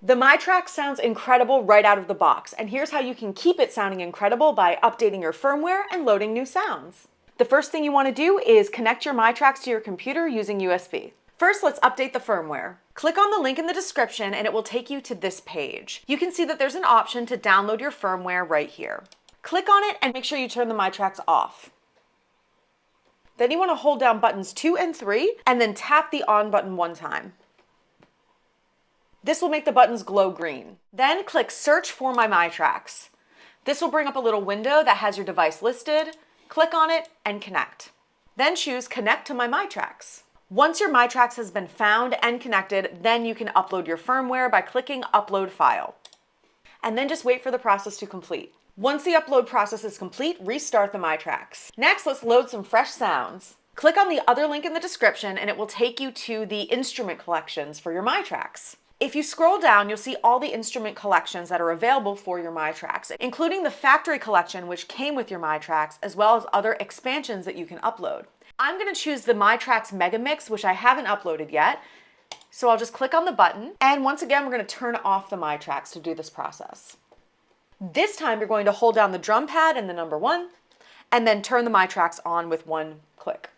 The myTRACKS sounds incredible right out of the box, and here's how you can keep it sounding incredible by updating your firmware and loading new sounds. The first thing you want to do is connect your myTRACKS to your computer using USB. First, let's update the firmware. Click on the link in the description and it will take you to this page. You can see that there's an option to download your firmware right here. Click on it and make sure you turn the myTRACKS off. Then you want to hold down buttons 2 and 3 and then tap the on button one time. This will make the buttons glow green. Then click Search for my myTRACKS. This will bring up a little window that has your device listed. Click on it and connect. Then choose Connect to my myTRACKS. Once your myTRACKS has been found and connected, then you can upload your firmware by clicking Upload File. And then just wait for the process to complete. Once the upload process is complete, restart the myTRACKS. Next, let's load some fresh sounds. Click on the other link in the description and it will take you to the instrument collections for your myTRACKS. If you scroll down, you'll see all the instrument collections that are available for your myTRACKS, including the factory collection which came with your myTRACKS, as well as other expansions that you can upload. I'm going to choose the myTRACKS Mega Mix, which I haven't uploaded yet. So I'll just click on the button. And once again, we're going to turn off the myTRACKS to do this process. This time, you're going to hold down the drum pad and the number 1, and then turn the myTRACKS on with one click.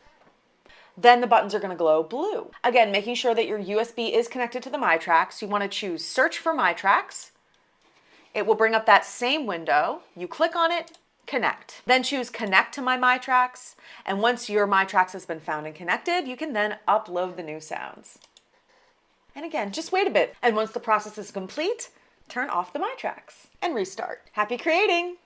Then the buttons are going to glow blue. Again, making sure that your USB is connected to the myTRACKS. You want to choose Search for myTRACKS. It will bring up that same window. You click on it, connect. Then choose Connect to my myTRACKS. And once your myTRACKS has been found and connected, you can then upload the new sounds. And again, just wait a bit. And once the process is complete, turn off the myTRACKS and restart. Happy creating!